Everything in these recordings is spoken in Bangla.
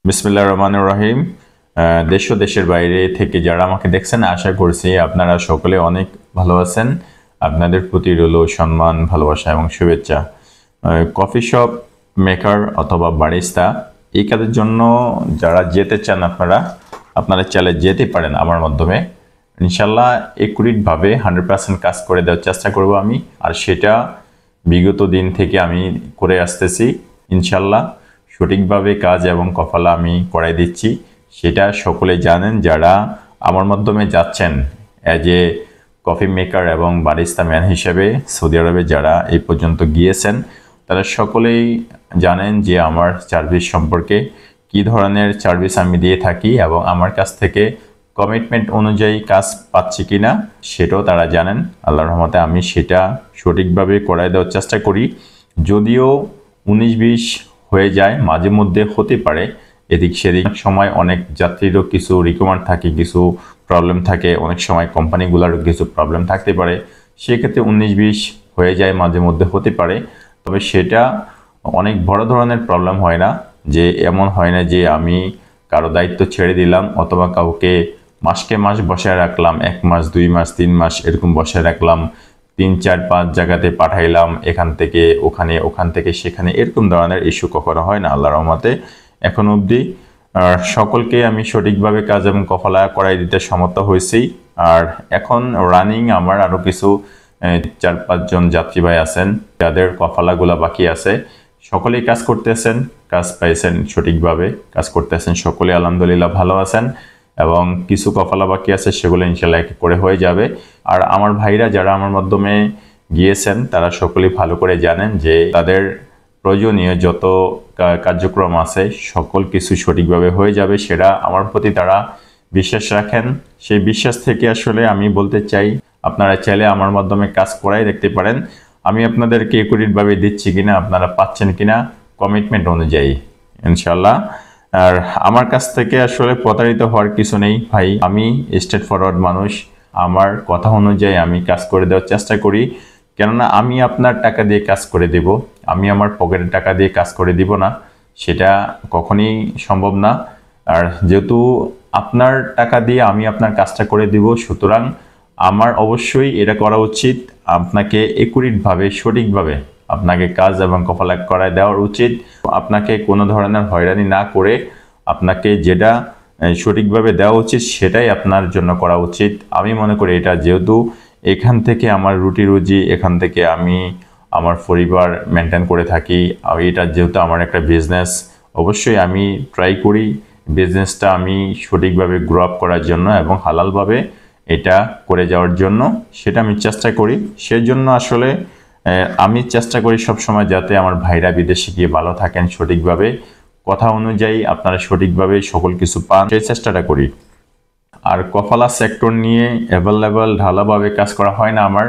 বিসমিল্লাহির রহমানির রহিম। দেশ ও দেশের বাইরে থেকে যারা আমাকে দেখছেন, আশা করছি আপনারা সকলে অনেক ভালো আছেন। আপনাদের প্রতি রইল সম্মান, ভালোবাসা এবং শুভেচ্ছা। কফি শপ মেকার অথবা বারিস্তা এই কাজের জন্য যারা যেতে চান আপনারা চাইলে যেতে পারেন আমার মাধ্যমে। ইনশাল্লাহ একুরেটভাবে 100% কাজ করে দেওয়ার চেষ্টা করব আমি, আর সেটা বিগত দিন থেকে আমি করে আসতেছি। ইনশাল্লাহ সঠিকভাবে কাজ এবং কফালা আমি করাই দিচ্ছি, সেটা সকলে জানেন। যারা আমার মাধ্যমে যাচ্ছেন অ্যাজ এ কফি মেকার এবং বারিস্তা ম্যান হিসেবে সৌদি আরবে যারা এই পর্যন্ত গিয়েছেন, তারা সকলেই জানেন যে আমার সার্ভিস সম্পর্কে, কী ধরনের সার্ভিস আমি দিয়ে থাকি এবং আমার কাছ থেকে কমিটমেন্ট অনুযায়ী কাজ পাচ্ছি কিনা সেটাও তারা জানেন। আল্লাহর রহমতে আমি সেটা সঠিকভাবে করাই দেওয়ার চেষ্টা করি। যদিও 19-20 হয়ে যায়, মাঝে মধ্যে হতে পারে এদিক সেদিক, সময় অনেক যাত্রীরও কিছু রিকোয়ারমেন্ট থাকে, কিছু প্রবলেম থাকে, অনেক সময় কোম্পানিগুলোরও কিছু প্রবলেম থাকতে পারে, সেক্ষেত্রে 19-20 হয়ে যায়, মাঝে মধ্যে হতে পারে। তবে সেটা অনেক বড় ধরনের প্রবলেম হয় না, যে এমন হয় না যে আমি কারো দায়িত্ব ছেড়ে দিলাম অথবা কাউকে মাসকে মাস বসায় রাখলাম, 1 মাস 2 মাস 3 মাস এরকম বসায় রাখলাম, 3-4-5 জায়গাতে পাঠাইলাম, এখান থেকে ওখানে, ওখান থেকে সেখানে, এরকম ধরনের ইস্যু কখনো হয় না আল্লাহর রহমতে এখন অবধি। সকলকে আমি সঠিকভাবে কাজ এবং কফালা করাই দিতে সমর্থ হয়েছি। আর এখন রানিং আমার আরও কিছু 4-5 জন যাত্রী ভাই আছেন যাদের কফালাগুলো বাকি আছে। সকলেই কাজ করতেছেন, কাজ পাইছেন, সঠিকভাবে কাজ করতেছেন, সকলে আলহামদুলিল্লাহ ভালো আছেন। এবং কিছু কফালা বাকি আছে, সেগুলো ইনশাল্লাহ এক করে হয়ে যাবে। আর আমার ভাইরা যারা আমার মাধ্যমে গিয়েছেন, তারা সকলেই ভালো করে জানেন যে তাদের প্রয়োজনীয় যত কার্যক্রম আছে সকল কিছু সঠিকভাবে হয়ে যাবে, সেটা আমার প্রতি তারা বিশ্বাস রাখেন। সেই বিশ্বাস থেকে আসলে আমি বলতে চাই, আপনারা চাইলে আমার মাধ্যমে কাজ করাই দেখতে পারেন। আমি আপনাদেরকে একুরেটভাবে দিচ্ছি কিনা, আপনারা পাচ্ছেন কিনা কমিটমেন্ট অনুযায়ী ইনশাল্লাহ। আর আমার কাছ থেকে আসলে প্রতারিত হওয়ার কিছু নেই ভাই, আমি স্ট্রেট ফরওয়ার্ড মানুষ। আমার কথা অনুযায়ী আমি কাজ করে দেওয়ার চেষ্টা করি, কেননা আমি আপনার টাকা দিয়ে কাজ করে দেব, আমি আমার পকেটের টাকা দিয়ে কাজ করে দিব না, সেটা কখনই সম্ভব না। আর যেহেতু আপনার টাকা দিয়ে আমি আপনার কাজটা করে দিব, সুতরাং আমার অবশ্যই এটা করা উচিত, আপনাকে একুরেটভাবে সঠিকভাবে আপনাকে কাজ এবং কফালা করায় দেওয়ার উচিত। আপনাকে কোনো ধরনের হয়রানি না করে আপনাকে যেটা সঠিকভাবে দেওয়া উচিত সেটাই আপনার জন্য করা উচিত। আমি মনে করি এটা, যেহেতু এখান থেকে আমার রুটি রুজি, এখান থেকে আমি আমার পরিবার মেনটেন করে থাকি, এটা যেহেতু আমার একটা বিজনেস, অবশ্যই আমি ট্রাই করি বিজনেসটা আমি সঠিকভাবে গ্রো আপ করার জন্য এবং হালালভাবে এটা করে যাওয়ার জন্য, সেটা আমি চেষ্টা করি। সেজন্য আসলে আমি চেষ্টা করি সবসময় যাতে আমার ভাইরা বিদেশে গিয়ে ভালো থাকেন, সঠিকভাবে কথা অনুযায়ী আপনারা সঠিকভাবে সকল কিছু পান, সেই চেষ্টাটা করি। আর কফালা সেক্টর নিয়ে অ্যাভেলেবল ঢালাভাবে কাজ করা হয় না, আমার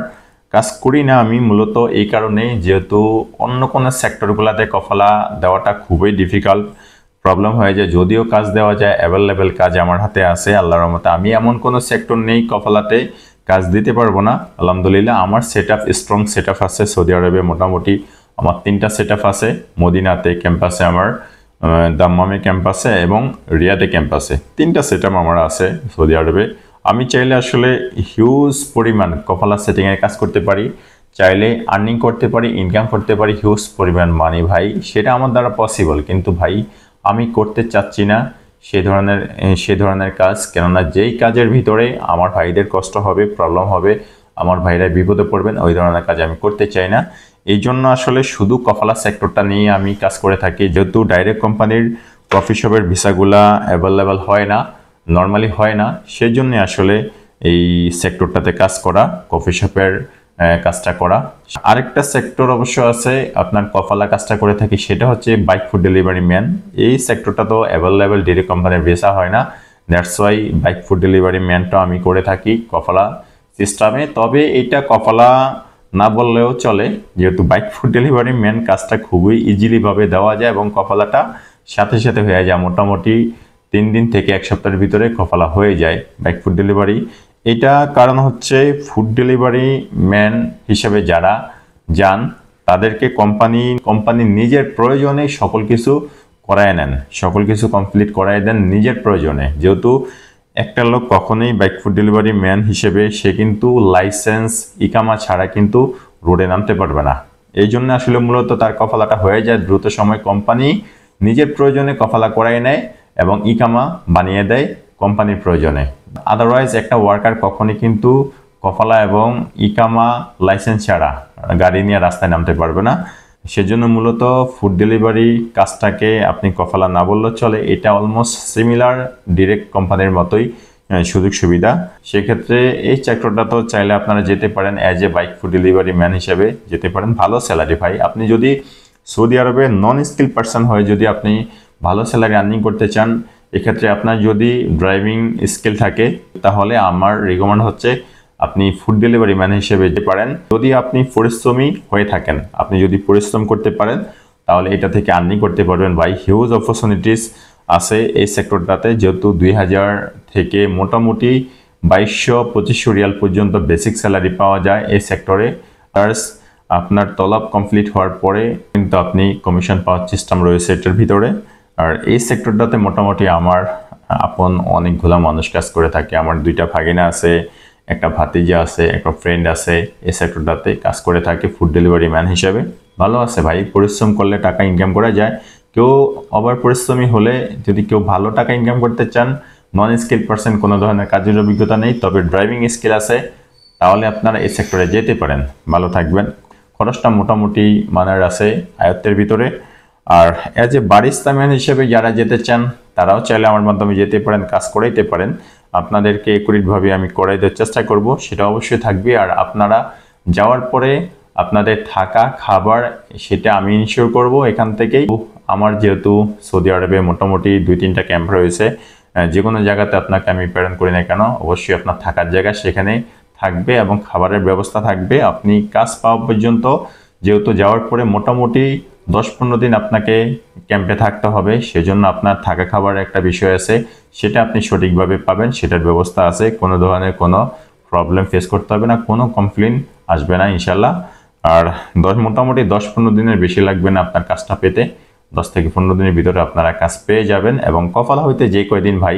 কাজ করি না আমি মূলত এই কারণেই, যেহেতু অন্য কোনো সেক্টরগুলোতে কফালা দেওয়াটা খুবই ডিফিকাল্ট, প্রবলেম হয়ে যায়। যদিও কাজ দেওয়া যায়, অ্যাভেলেবেল কাজ আমার হাতে আছে আল্লাহর রহমতে, আমি এমন কোনো সেক্টর নেই কফালাতে কাজ দিতে পারবো না। আলহামদুলিল্লাহ আমার স্ট্রং সেট আপ আছে সৌদি আরবে। মোটামুটি আমার 3টা সেট আপ আছে, মদিনাতে ক্যাম্পাসে, আমার দাম্মামে ক্যাম্পাসে এবং রিয়াদে ক্যাম্পাসে, 3টা সেট আপ আমার আছে সৌদি আরবে। আমি চাইলে আসলে হিউজ পরিমাণ কফালা সেটিংয়ের কাজ করতে পারি, চাইলে আর্নিং করতে পারি, ইনকাম করতে পারি হিউজ পরিমাণ মানি ভাই, সেটা আমার দ্বারা পসিবল। কিন্তু ভাই আমি করতে চাচ্ছি না সে ধরনের কাজ, কেননা যেই কাজের ভিতরে আমার ভাইদের কষ্ট হবে, প্রবলেম হবে, আমার ভাইরা বিপদে পড়বেন, ওই ধরনের কাজ আমি করতে চাই না। এই জন্য আসলে শুধু কফালা সেক্টরটা নিয়ে আমি কাজ করে থাকি। যেহেতু ডাইরেক্ট কোম্পানির কফি শপের ভিসাগুলা অ্যাভেলেবেল হয় না, নর্মালি হয় না, সেজন্য আসলে এই সেক্টরটাতে কাজ করা, কফি শপের কাজটা করা। আরেকটা সেক্টর অবশ্য আছে আপনার কফালা কাজটা করে থাকি, সেটা হচ্ছে বাইক ফুড ডেলিভারি ম্যান। এই সেক্টরটা তো অ্যাভেলেবেল ডাইরেক্ট কোম্পানির ভিসা হয় না, that's why bike food delivery ম্যানটা আমি করে থাকি কফালা সিস্টেমে। তবে এটা কফালা না বললেও চলে, যেহেতু বাইক ফুড ডেলিভারি ম্যান কাজটা খুবই ইজিলিভাবে দেওয়া যায় এবং কফালাটা সাথে সাথে হয়ে যায়, মোটামুটি 3 দিন থেকে 1 সপ্তাহের ভিতরে কফালা হয়ে যায় বাইক ফুড ডেলিভারি। এটা কারণ হচ্ছে ফুড ডেলিভারি ম্যান হিসেবে যারা যান, তাদেরকে কোম্পানি নিজের প্রয়োজনে সকল কিছু করায় নেন, সকল কিছু কমপ্লিট করায় দেন নিজের প্রয়োজনে। যেহেতু একটা লোক কখনোই বাইক ফুড ডেলিভারি ম্যান হিসেবে সে কিন্তু লাইসেন্স ইকামা ছাড়া কিন্তু রোডে নামতে পারবে না। এই জন্য আসলে মূলত তার কফালাটা হয়ে যায় দ্রুত সময়, কোম্পানি নিজের প্রয়োজনে কফালা করাই নেয় এবং ইকামা বানিয়ে দেয় কোম্পানির প্রয়োজনে। আদারওয়াইজ একটা ওয়ার্কার কখনই কিন্তু কফালা এবং ইকামা লাইসেন্স ছাড়া গাড়ি নিয়ে রাস্তায় নামতে পারবে না। সেজন্য মূলত ফুড ডেলিভারি কাজটাকে আপনি কফালা না বললেও চলে, এটা অলমোস্ট সিমিলার ডিরেক্ট কোম্পানির মতোই সুযোগ সুবিধা। সেক্ষেত্রে এই সেক্টরটা তো চাইলে আপনারা যেতে পারেন as a bike food delivery man হিসেবে যেতে পারেন। ভালো স্যালারি ভাই, আপনি যদি সৌদি আরবে নন স্কিল পার্সন হয়ে যদি আপনি ভালো স্যালারি আর্নিং করতে চান, এক্ষেত্রে আপনার যদি ড্রাইভিং স্কিল থাকে তাহলে আমার রিকমেন্ড হচ্ছে আপনি ফুড ডেলিভারি ম্যান হিসেবে যেতে পারেন। যদি আপনি পরিশ্রমী হয়ে থাকেন, আপনি যদি পরিশ্রম করতে পারেন তাহলে এটা থেকে আর্নিং করতে পারবেন ভাই। হিউজ অপরচুনিটিস আছে এই সেক্টরটাতে, যেহেতু 2000 থেকে মোটামুটি 2200-2500 রিয়াল পর্যন্ত বেসিক স্যালারি পাওয়া যায় এই সেক্টরে। আর আপনার তলব কমপ্লিট হওয়ার পরে কিন্তু আপনি কমিশন পাওয়ার সিস্টেম রয়েছে এটার ভিতরে। আর এই সেক্টরটাতে মোটামুটি আমার আপন অনেকগুলো মানুষ কাজ করে থাকে। আমার 2টা ভাগিনা আছে, একটা ভাতিজা আছে, একটা ফ্রেন্ড আছে এই সেক্টরটাতে কাজ করে থাকে ফুড ডেলিভারি ম্যান হিসেবে। ভালো আছে ভাই, পরিশ্রম করলে টাকা ইনকাম করা যায়। কেউ ওভার পরিশ্রমী হলে, যদি কেউ ভালো টাকা ইনকাম করতে চান, নন স্কিল পার্সন, কোনো ধরনের কাজের অভিজ্ঞতা নেই, তবে ড্রাইভিং স্কিল আছে, তাহলে আপনারা এই সেক্টরে যেতে পারেন, ভালো থাকবেন। খরচটা মোটামুটি মানের আছে, আয়ত্তের ভিতরে। আর অ্যাজ এ বারিস্তা ম্যান হিসেবে যারা যেতে চান তারাও চাইলে আমার মাধ্যমে যেতে পারেন, কাজ করাইতে পারেন। আপনাদেরকে একুরেটভাবে আমি করাই দেওয়ার চেষ্টা করব, সেটা অবশ্যই থাকবে। আর আপনারা যাওয়ার পরে আপনাদের থাকা খাবার সেটা আমি ইনশিওর করব এখান থেকেই। আমার যেহেতু সৌদি আরবে মোটামুটি 2-3টা ক্যাম্প রয়েছে, যে কোনো জায়গাতে আপনাকে আমি প্রেরণ করি না কেন, অবশ্যই আপনার থাকার জায়গা সেখানে থাকবে এবং খাবারের ব্যবস্থা থাকবে আপনি কাজ পাওয়া পর্যন্ত। যেহেতু যাওয়ার পরে মোটামুটি 10-15 দিন আপনাকে ক্যাম্পে থাকতে হবে, সেজন্য আপনার থাকা খাবারের একটা বিষয় আছে, সেটা আপনি সঠিকভাবে পাবেন, সেটার ব্যবস্থা আছে। কোনো ধরনের কোনো প্রবলেম ফেস করতে হবে না, কোনো কমপ্লেন আসবে না ইনশাল্লাহ। আর মোটামুটি 10-15 দিনের বেশি লাগবে না আপনার কাজটা পেতে। 10 থেকে 15 দিনের ভিতরে আপনারা কাজ পেয়ে যাবেন। এবং কফালা হইতে যে কয়দিন ভাই,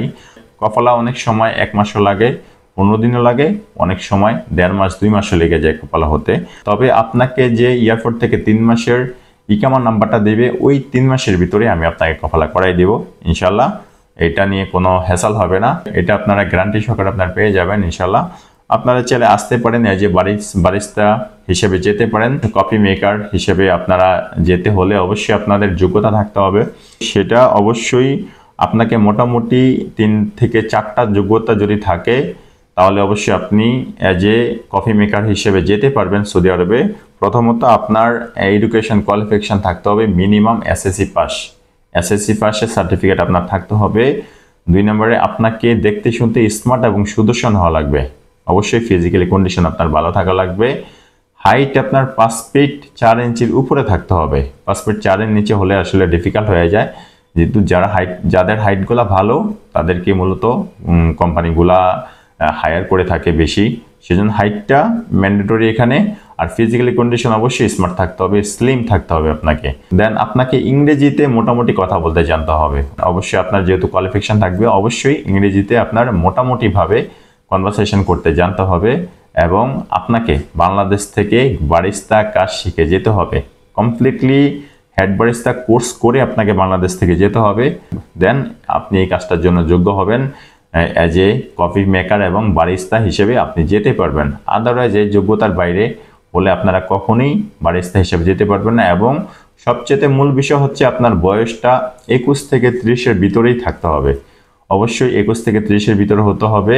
কফালা অনেক সময় 1 মাসও লাগে, 15 দিনও লাগে, অনেক সময় 1.5 মাস 2 মাসও লেগে যায় কফালা হতে। তবে আপনাকে যে এয়ারপোর্ট থেকে 3 মাসের ইকামার নাম্বারটা দেবে, ওই 3 মাসের ভিতরে আমি আপনাকে কফালা করাই দেব ইনশাল্লাহ। এটা নিয়ে কোনো হ্যাসল হবে না, এটা আপনারা গ্যারান্টি সহকারে আপনারা পেয়ে যাবেন ইনশাল্লাহ। আপনারা চাইলে আসতে পারেন এজ এ বারিস্তা হিসেবে যেতে পারেন। কফি মেকার হিসেবে আপনারা যেতে হলে অবশ্যই আপনাদের যোগ্যতা থাকতে হবে। সেটা অবশ্যই আপনাকে মোটামুটি 3 থেকে 4টা যোগ্যতা যদি থাকে তাহলে অবশ্যই আপনি এজ এ কফি মেকার হিসেবে যেতে পারবেন সৌদি আরবে। প্রথমত আপনার এডুকেশন কোয়ালিফিকেশন থাকতে হবে মিনিমাম এসএসসি পাস। এসএসসি পাসের সার্টিফিকেট আপনার থাকতে হবে। 2 নম্বরে আপনাকে দেখতে শুনতে স্মার্ট এবং সুদর্শন হওয়া লাগবে। অবশ্যই ফিজিক্যালি কন্ডিশন আপনার ভালো থাকা লাগবে। হাইট আপনার 5 ফিট 4 ইঞ্চির উপরে থাকতে হবে। 5 ফিট 4 এর নিচে হলে আসলে ডিফিকাল্ট হয়ে যায়, যেহেতু যাদের হাইটগুলো ভালো তাদেরকে মূলত কোম্পানিগুলা হায়ার করে থাকে বেশি, সেজন্য হাইটটা ম্যান্ডেটরি এখানে। আর ফিজিক্যালি কন্ডিশন অবশ্যই স্মার্ট থাকতে হবে, স্লিম থাকতে হবে আপনাকে। দেন আপনাকে ইংরেজিতে মোটামুটি কথা বলতে জানতে হবে। অবশ্যই আপনার যেহেতু কোয়ালিফিকেশন থাকবে, অবশ্যই ইংরেজিতে আপনার মোটামুটিভাবে কনভারসেশন করতে জানতে হবে। এবং আপনাকে বাংলাদেশ থেকে বারিস্তা কাজ শিখে যেতে হবে, কমপ্লিটলি হেড বারিস্তা কোর্স করে আপনাকে বাংলাদেশ থেকে যেতে হবে। দেন আপনি এই কাজটার জন্য যোগ্য হবেন, অ্যাজ এ কফি মেকার এবং বারিস্তা হিসেবে আপনি যেতে পারবেন। আদারওয়াইজ এই যোগ্যতার বাইরে হলে আপনারা কখনোই বারিস্তা হিসেবে যেতে পারবেন না। এবং সবচেয়ে মূল বিষয় হচ্ছে আপনার বয়সটা 21 থেকে 30 এর ভিতরেই থাকতে হবে। অবশ্যই 21 থেকে 30 এর ভিতরে হতে হবে,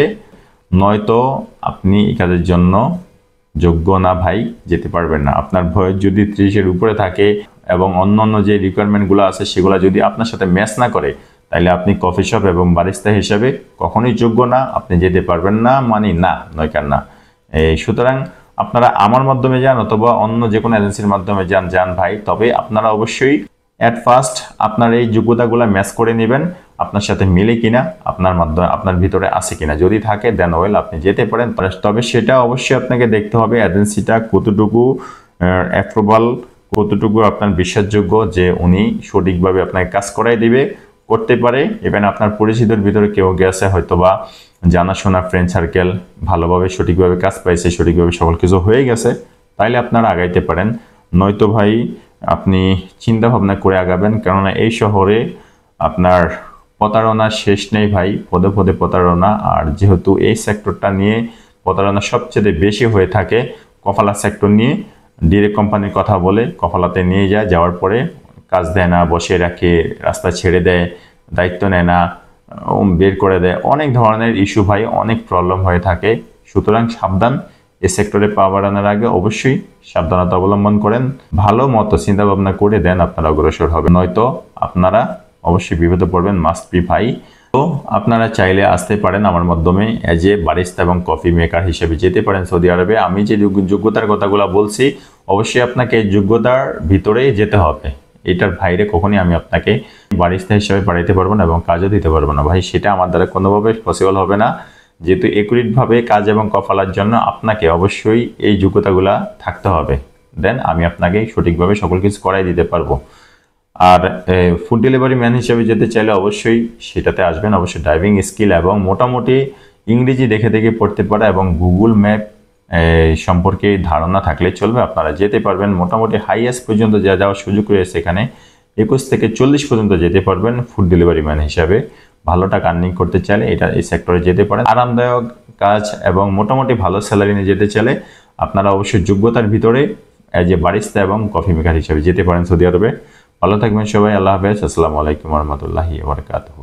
নয়তো আপনি এই কাজের জন্য যোগ্য না ভাই, যেতে পারবেন না। আপনার বয়স যদি 30 এর উপরে থাকে এবং অন্যান্য যে রিকোয়ারমেন্টগুলো আছে সেগুলো যদি আপনার সাথে ম্যাচ না করে, তাহলে আপনি কফি শপ এবং বারিস্তা হিসাবে কখনোই যোগ্য না, আপনি যেতে পারবেন না, মানে না, নয়কার না। এই সুতরাং আপনারা আমার মাধ্যমে যান অথবা অন্য যে কোনো এজেন্সির মাধ্যমে যান ভাই, তবে আপনারা অবশ্যই অ্যাট ফার্স্ট আপনার এই যোগ্যতাগুলো ম্যাচ করে নেবেন, আপনার সাথে মিলে কিনা, আপনার মাধ্যমে আপনার ভিতরে আছে কিনা। যদি থাকে দেন ওয়েল আপনি যেতে পারেন। তবে সেটা অবশ্যই আপনাকে দেখতে হবে এজেন্সিটা কতটুকু অ্যাপ্রুভাল কতটুকু আপনার বিশ্বাসযোগ্য যে উনি সঠিকভাবে আপনাকে কাজ করাই দিবে, করতে পারে। ইভেন আপনার পরিচিতর ভিতরে কেউ গেছে হয়তো বা জানাশোনা ফ্রেন্ড সার্কেল, ভালোভাবে সঠিকভাবে কাজ পাইছে, সঠিকভাবে সকল কিছু হয়ে গেছে, তাইলে আপনারা আগাইতে পারেন। নয়তো ভাই আপনি চিন্তা ভাবনা করে আগাবেন, কেননা এই শহরে আপনার প্রতারণার শেষ নেই ভাই, পদে পদে প্রতারণা। আর যেহেতু এই সেক্টরটা নিয়ে প্রতারণা সবচেয়ে বেশি হয়ে থাকে, কফালা সেক্টর নিয়ে ডিরেক্ট কোম্পানির কথা বলে কফালাতে নিয়ে যায়, যাওয়ার পরে কাজ দেয় না, বসে রাখে, রাস্তা ছেড়ে দেয়, দায়িত্ব নেয় না, বের করে দেয়, অনেক ধরনের ইস্যু ভাই, অনেক প্রবলেম হয়ে থাকে। সুতরাং সাবধান, এই সেক্টরে পা বাড়ানোর আগে অবশ্যই সাবধানতা অবলম্বন করেন, ভালো মতো চিন্তা ভাবনা করে দেন, আপনারা অগ্রসর হবে, নয়তো আপনারা অবশ্যই বিপদে পড়বেন, মাস্ট বি ভাই। তো আপনারা চাইলে আসতে পারেন আমার মাধ্যমে এজ এ বারিস্তা এবং কফি মেকার হিসেবে যেতে পারেন সৌদি আরবে। আমি যে যোগ্যতার কথাগুলো বলছি, অবশ্যই আপনাকে এই যোগ্যতার ভিতরেই যেতে হবে, এটার বাইরে কখনই আমি আপনাকে বারিস্তা হিসেবে পাঠাইতে পারবো না এবং কাজও দিতে পারবো না ভাই, সেটা আমার দ্বারা কোনোভাবে পসিবল হবে না। যেহেতু একুরেটভাবে কাজ এবং কফালার জন্য আপনাকে অবশ্যই এই যোগ্যতাগুলা থাকতে হবে, দেন আমি আপনাকে সঠিকভাবে সকল কিছু করাই দিতে পারবো। আর ফুড ডেলিভারি ম্যান হিসেবে যেতে চাইলে অবশ্যই সেটাতে আসবেন, অবশ্যই ড্রাইভিং স্কিল এবং মোটামুটি ইংরেজি দেখে দেখে পড়তে পারা এবং গুগল ম্যাপ সম্পর্কে ধারণা থাকলে চলবে, আপনারা যেতে পারবেন। মোটামুটি হাইয়েস্ট পর্যন্ত যা যাওয়ার সুযোগ রয়েছে এখানে 21 থেকে 40 পর্যন্ত যেতে পারবেন ফুড ডেলিভারি ম্যান হিসাবে। ভালো টাকা আর্নিং করতে চাইলে এই সেক্টরে যেতে পারেন। আরামদায়ক কাজ এবং মোটামুটি ভালো স্যালারি নিয়ে যেতে চাইলে আপনারা অবশ্যই যোগ্যতার ভিতরে এজ এ বারিস্তা এবং কফি মেকার হিসাবে যেতে পারেন সৌদি আরবে। ভালো থাকবেন সবাই, আল্লাহ হাফেজ, আসসালামু আলাইকুম রহমতুল্লাহি ওয়া বারাকাতুহু।